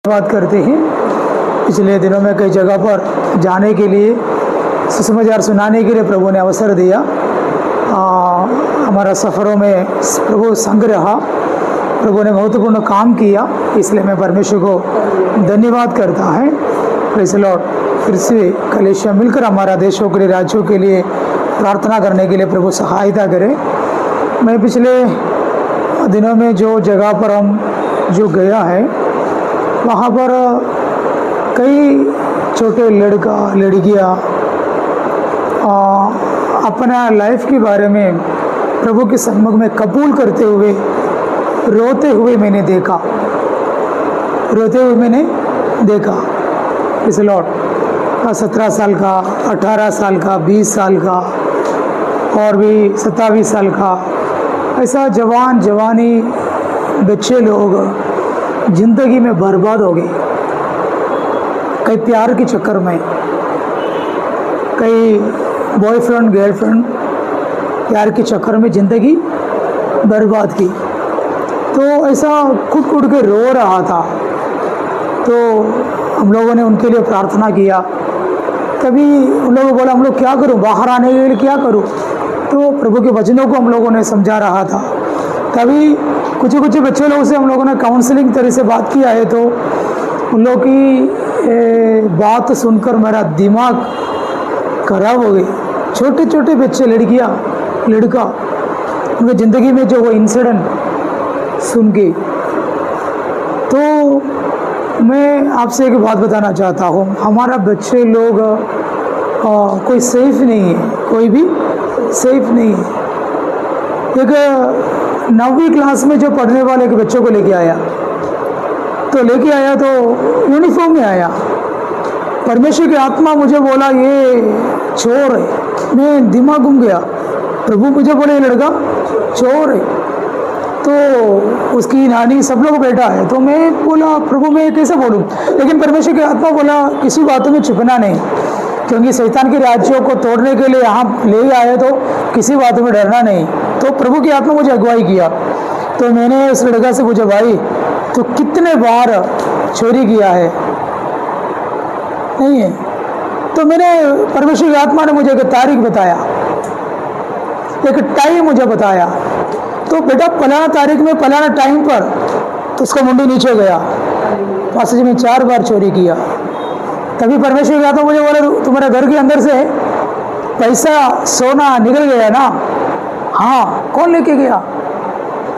बात करते हैं। पिछले दिनों में कई जगह पर जाने के लिए, सुसमाचार सुनाने के लिए प्रभु ने अवसर दिया। हमारा सफ़रों में प्रभु संग रहा, प्रभु ने महत्वपूर्ण काम किया, इसलिए मैं परमेश्वर को धन्यवाद करता है। Praise the Lord. फिर से कलीसिया मिलकर हमारा देशों के लिए, राज्यों के लिए प्रार्थना करने के लिए प्रभु सहायता करे। मैं पिछले दिनों में जो जगह पर हम जो गया है, वहाँ पर कई छोटे लड़का लड़कियाँ अपना लाइफ के बारे में प्रभु के सम्मुख में कबूल करते हुए रोते हुए मैंने देखा। इस लॉर्ड 17 साल का, 18 साल का, 20 साल का और भी 27 साल का, ऐसा जवानी बच्चे लोग ज़िंदगी में बर्बाद हो गए। कई प्यार के चक्कर में, कई बॉयफ्रेंड गर्लफ्रेंड प्यार के चक्कर में ज़िंदगी बर्बाद की। तो ऐसा खुद के रो रहा था। तो हम लोगों ने उनके लिए प्रार्थना किया। तभी उन लोगों को बोला, हम लोग क्या करूं, बाहर आने के लिए क्या करूं? तो प्रभु के वचनों को हम लोगों ने समझा रहा था। तभी कुछ बच्चे लोगों से हम लोगों ने काउंसलिंग तरह से बात किया है। तो उन लोगों की बात सुनकर मेरा दिमाग खराब हो गई। छोटे बच्चे, लड़कियां, लड़का, उनकी ज़िंदगी में जो वो इंसिडेंट सुन के, तो मैं आपसे एक बात बताना चाहता हूँ। हमारा बच्चे लोग कोई सेफ नहीं है, कोई भी सेफ नहीं है। एक 9वीं क्लास में जो पढ़ने वाले के बच्चों को लेके आया तो यूनिफॉर्म में आया। परमेश्वर की आत्मा मुझे बोला ये चोर है। मैं दिमाग घूम गया। प्रभु मुझे बोले ये लड़का चोर है। तो उसकी नानी सब लोग बैठा है। तो मैं बोला, प्रभु मैं कैसे बोलूँ? लेकिन परमेश्वर की आत्मा बोला किसी बातों में छुपना नहीं, क्योंकि शैतान के राज्यों को तोड़ने के लिए यहाँ ले आए, तो किसी बात में डरना नहीं। तो प्रभु की आत्मा मुझे अगुवाई किया। तो मैंने उस लड़का से पूछा, भाई तो कितने बार चोरी किया है? नहीं है। तो मैंने, परमेश्वर की आत्मा ने मुझे एक तारीख बताया, एक टाइम मुझे बताया। तो बेटा फलाना तारीख में फलाना टाइम पर, तो उसका मुंडी नीचे गया। पास में 4 बार चोरी किया। तभी परमेश्वर की आत्मा मुझे बोला, तुम्हारे घर के अंदर से पैसा सोना निकल गया ना? हाँ। कौन लेके गया?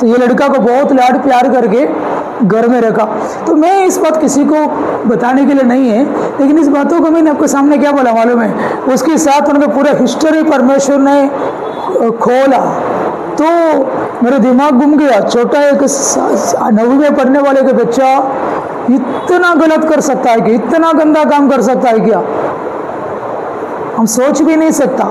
तो ये लड़का को बहुत लाड प्यार करके घर में रखा। तो मैं इस बात किसी को बताने के लिए नहीं है, लेकिन इस बातों को मैंने आपके सामने क्या बोला मालूम है? उसके साथ उनका पूरा हिस्ट्री परमेश्वर ने खोला। तो मेरा दिमाग घूम गया। छोटा एक 9वीं में पढ़ने वाले का बच्चा इतना गलत कर सकता है कि इतना गंदा काम कर सकता है क्या? हम सोच भी नहीं सकता।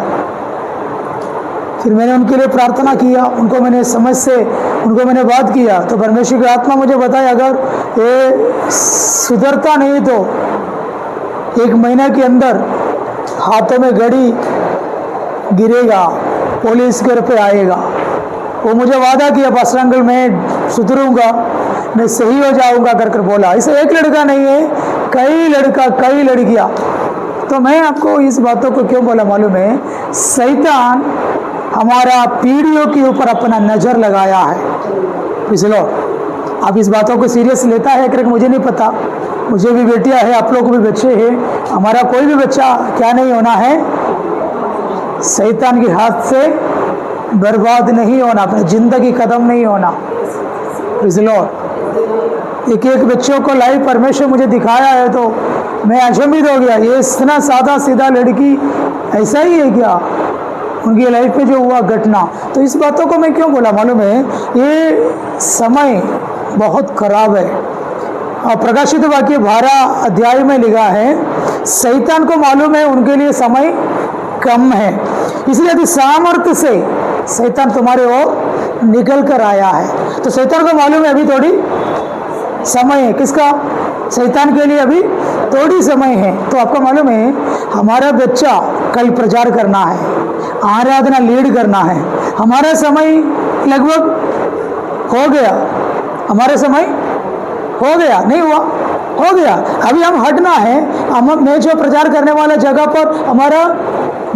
फिर मैंने उनके लिए प्रार्थना किया, उनको मैंने समझ से उनको मैंने बात किया। तो परमेश्वर की आत्मा मुझे बताया, अगर ये सुधरता नहीं तो 1 महीना के अंदर हाथों में घड़ी गिरेगा, पुलिस घर पे आएगा। वो मुझे वादा किया, पास्टर अंकल मैं सुधरूंगा, मैं सही हो जाऊंगा कर बोला। इसे एक लड़का नहीं है, कई लड़कियां। तो मैं आपको इस बातों को क्यों बोला मालूम है? शैतान हमारा पीढ़ियों के ऊपर अपना नज़र लगाया है। पिछलो आप इस बातों को सीरियस लेता है करके मुझे नहीं पता। मुझे भी बेटियां है, आप लोगों को भी बच्चे हैं। हमारा कोई भी बच्चा क्या नहीं होना है? शैतान के हाथ से बर्बाद नहीं होना, अपनी ज़िंदगी ख़त्म नहीं होना। पिछलो एक बच्चों को लाइव परमेश्वर मुझे दिखाया है, तो मैं अचंभित हो गया। ये इतना सादा सीधा लड़की ऐसा ही है क्या? उनकी लाइफ में जो हुआ घटना। तो इस बातों को मैं क्यों बोला मालूम है? ये समय बहुत खराब है। और प्रकाशित वाक्य 12 अध्याय में लिखा है, शैतान को मालूम है उनके लिए समय कम है, इसलिए यदि सामर्थ्य से शैतान तुम्हारे ओर निकल कर आया है। तो शैतान को मालूम है अभी थोड़ी समय है। किसका? शैतान के लिए अभी थोड़ी समय है। तो आपको मालूम है हमारा बच्चा कल प्रचार करना है, आराधना लीड करना है। हमारा समय लगभग हो गया, हमारा समय हो गया, नहीं हुआ। हो गया। अभी हम हटना है, मैं जो प्रचार करने वाला जगह पर हमारा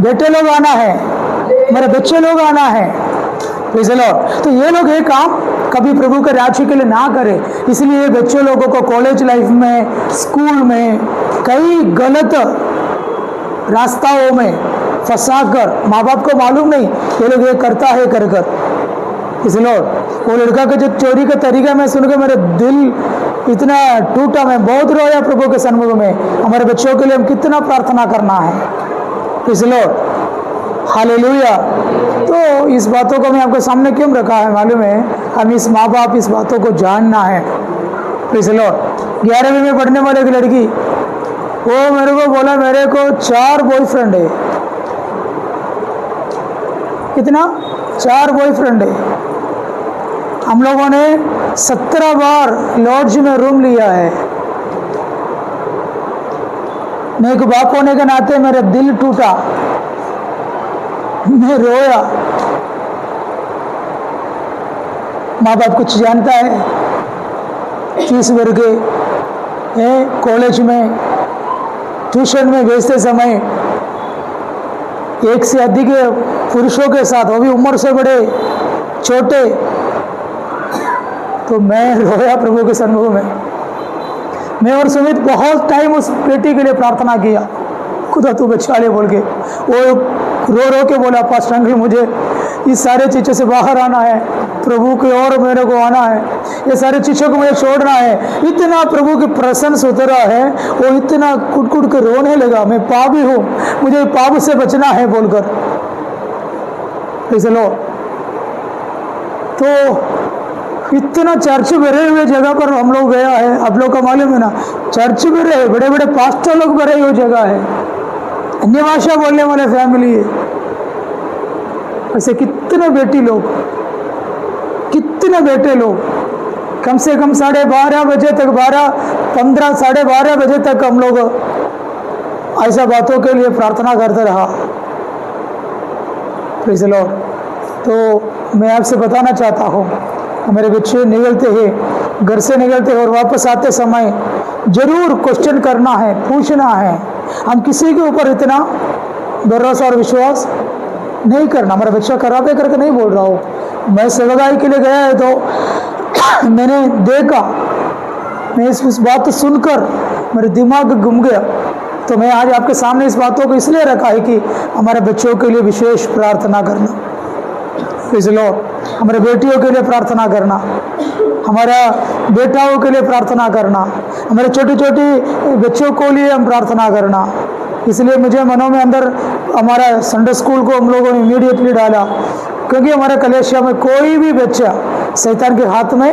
बेटे लोग आना है, हमारे बच्चे लोग आना है। Praise the Lord. तो ये लोग ये काम कभी प्रभु के राज्य के लिए ना करें, इसलिए बच्चे लोगों को कॉलेज लाइफ में, स्कूल में कई गलत रास्ताओं में फंसा कर, माँ बाप को मालूम नहीं ये लोग ये करता है कर कर। Praise the Lord. वो लड़का का जो चोरी का तरीका मैं सुन के मेरा दिल इतना टूटा, मैं बहुत रोया प्रभु के सन्मुख में। हमारे बच्चों के लिए हम कितना प्रार्थना करना है। Praise the Lord. हालेलुया। तो इस बातों को मैं आपके सामने क्यों रखा है मालूम है, हम इस माँ बाप इस बातों को जानना है। Praise the Lord. 11वीं में पढ़ने वाली एक लड़की, वो मेरे को बोला मेरे को 4 बॉयफ्रेंड है। कितना? 4 बॉयफ्रेंड है। हम लोगों ने 17 बार लॉज में रूम लिया है। मैं एक बाप होने के नाते मेरा दिल टूटा, मैं रोया। माँ बाप कुछ जानता है, फीस भर के कॉलेज में, ट्यूशन में भेजते समय एक से अधिक पुरुषों के साथ, वो भी उम्र से बड़े छोटे। तो मैं रोया प्रभु के सन्मुख में। मैं और सुमित बहुत टाइम उस बेटी के लिए प्रार्थना किया, खुदा तू बचा ले बोल के। वो रो रो के बोला पास्टर अंकल मुझे इस सारे चीज़ों से बाहर आना है, प्रभु की ओर मेरे को आना है, ये सारी चीज़ों को मुझे छोड़ना है। इतना प्रभु की प्रशंसा उतरा है, वो इतना कुट कुट के रोने लगा, मैं पापी हूँ, मुझे पाप से बचना है बोलकर। चलो तो इतना चर्च भरे हुए जगह पर हम लोग गया है। आप लोग का मालूम है ना, चर्च भरे है, बड़े बड़े पास्टर लोग भरे हुए जगह है, अन्य भाषा बोलने वाले फैमिली है। ऐसे कितने बेटी लोग, कितने बेटे लोग, कम से कम 12:30 बजे तक, 12:15, 12:30 बजे तक हम लोग ऐसा बातों के लिए प्रार्थना करते रहा। Praise the Lord. तो मैं आपसे बताना चाहता हूँ, हमारे बच्चे निकलते हैं, घर से निकलते हैं और वापस आते समय जरूर क्वेश्चन करना है, पूछना है। हम किसी के ऊपर इतना भरोसा और विश्वास नहीं करना। हमारा बच्चा खराब है करके नहीं बोल रहा हूँ। मैं सेवागाई के लिए गया है तो मैंने देखा, मैं इस बात को सुनकर मेरे दिमाग घूम गया। तो मैं आज आपके सामने इस बातों को इसलिए रखा है कि हमारे बच्चों के लिए विशेष प्रार्थना करना। Praise the Lord. हमारे बेटियों के लिए प्रार्थना करना, हमारा बेटाओं के लिए प्रार्थना करना, हमारे छोटे छोटे बच्चों को लिए हम प्रार्थना करना। इसलिए मुझे मनों में अंदर हमारा संडे स्कूल को हम लोगों ने इमीडिएटली डाला, क्योंकि हमारे कलेशिया में कोई भी बच्चा शैतान के हाथ में।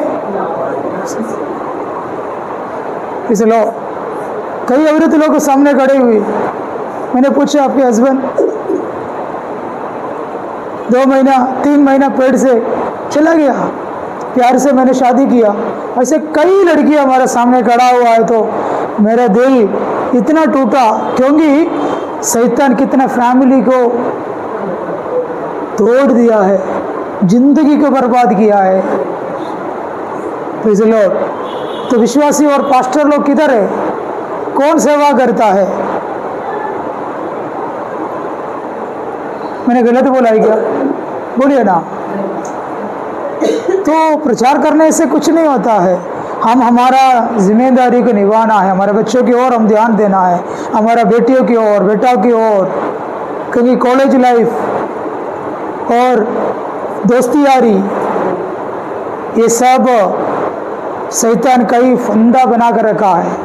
इसलिए कई औरत लोग सामने खड़े हुए, मैंने पूछा आपके हस्बैंड 2 महीना 3 महीना पेट से चला गया, प्यार से मैंने शादी किया। ऐसे कई लड़की हमारे सामने खड़ा हुआ है। तो मेरा दिल इतना टूटा, क्योंकि शैतान कितना फैमिली को तोड़ दिया है, जिंदगी को बर्बाद किया है। Praise the Lord. तो विश्वासी और पास्टर लोग किधर है? कौन सेवा करता है? मैंने गलत बोला है क्या? बोलिए ना। तो प्रचार करने से कुछ नहीं होता है। हम हमारा जिम्मेदारी को निभाना है, हमारे बच्चों की ओर हम ध्यान देना है, हमारा बेटियों की ओर, बेटा की ओर। क्योंकि कॉलेज लाइफ और दोस्ती यारी ये सब शैतान का ही फंदा बना कर रखा है।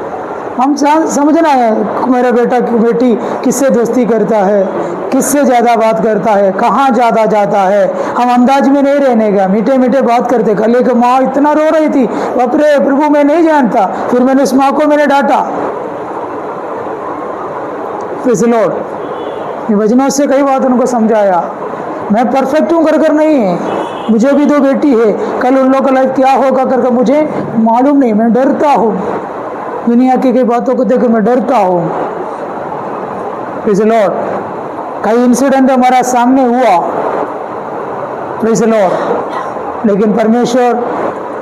हम समझना है मेरा बेटा की बेटी किससे दोस्ती करता है, किससे ज़्यादा बात करता है, कहाँ ज़्यादा जाता है। हम अंदाज में नहीं रहने का, मीठे मीठे बात करते। कल एक माँ इतना रो रही थी, बाप रे प्रभु मैं नहीं जानता, फिर मैंने उस माँ को मैंने डांटा। Praise the Lord. वचनों से कई बात उनको समझाया। मैं परफेक्ट हूँ कर नहीं है, मुझे भी 2 बेटी है, कल उन लोगों का लाइफ क्या होगा करके मुझे मालूम नहीं। मैं डरता हूँ, दुनिया की कई बातों को देखकर मैं डरता हूँ। Praise the Lord. कई इंसिडेंट हमारा सामने हुआ, प्रेज़ द लॉर्ड, लेकिन परमेश्वर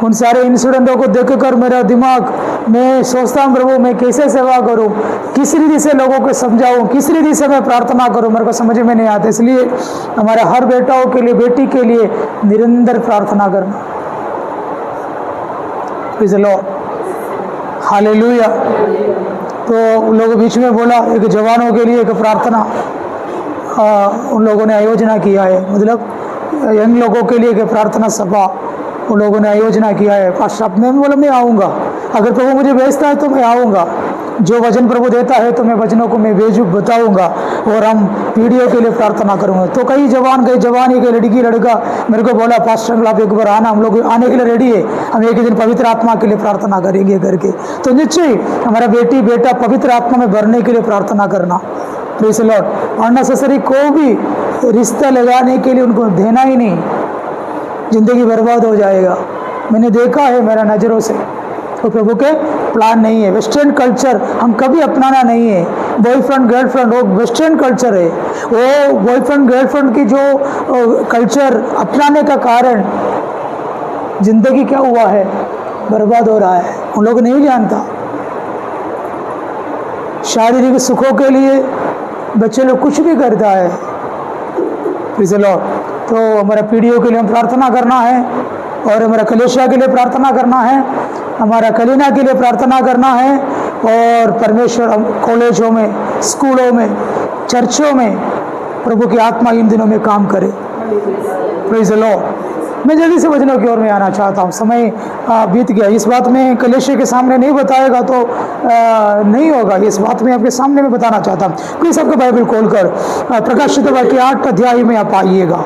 उन सारे इंसिडेंटों को देखकर मेरा दिमाग मैं सोचता हूँ प्रभु मैं कैसे सेवा करूँ, किस रीति से लोगों को समझाऊँ, किस रीति से मैं प्रार्थना करूँ, मेरे को समझ में नहीं आता। इसलिए हमारे हर बेटाओं के लिए, बेटी के लिए निरंतर प्रार्थना करना। Praise the Lord, hallelujah. तो उन लोगों बीच में बोला एक जवानों के लिए एक प्रार्थना उन लोगों ने आयोजना किया है, मतलब यंग लोगों के लिए एक प्रार्थना सभा उन लोगों ने आयोजना किया है। पास्टर मैं बोला मैं आऊँगा, अगर प्रभु मुझे भेजता है तो मैं आऊँगा, जो वचन प्रभु देता है तो मैं वचनों को मैं भेजू बताऊँगा, और हम पीढ़ियों के लिए प्रार्थना करूँगा। तो कई जवान, कई जवानी, कई लड़की लड़का मेरे को बोला पास्टर आप एक बार आना, हम लोग आने के लिए रेडी है, हम एक ही दिन पवित्र आत्मा के लिए प्रार्थना करेंगे करके। तो निश्चय हमारा बेटी बेटा पवित्र आत्मा में भरने के लिए प्रार्थना करना। Praise the Lord. अननेसेसरी को भी रिश्ता लगाने के लिए उनको देना ही नहीं, जिंदगी बर्बाद हो जाएगा। मैंने देखा है मेरा नज़रों से, तो प्रभु के प्लान नहीं है। वेस्टर्न कल्चर हम कभी अपनाना नहीं है। बॉयफ्रेंड गर्लफ्रेंड वो वेस्टर्न कल्चर है, वो बॉयफ्रेंड गर्लफ्रेंड की जो कल्चर अपनाने का कारण जिंदगी क्या हुआ है, बर्बाद हो रहा है। उन लोग नहीं जानता। शारीरिक सुखों के लिए बच्चे लोग कुछ भी करता है। Praise the Lord. तो हमारा पीढ़ियों के लिए हम प्रार्थना करना है, और हमारा कलीसिया के लिए प्रार्थना करना है, हमारा कलीना के लिए प्रार्थना करना है, और परमेश्वर कॉलेजों में, स्कूलों में, चर्चों में प्रभु की आत्मा इन दिनों में काम करे। Praise the Lord. मैं जल्दी से वचनों की ओर में आना चाहता हूँ, समय बीत गया। इस बात में कलीसिया के सामने नहीं बताएगा तो नहीं होगा, इस बात में आपके सामने मैं बताना चाहता हूँ। प्लीज़ आपका बाइबल खोलकर प्रकाशित वाक्य 8 अध्याय में आप आइएगा।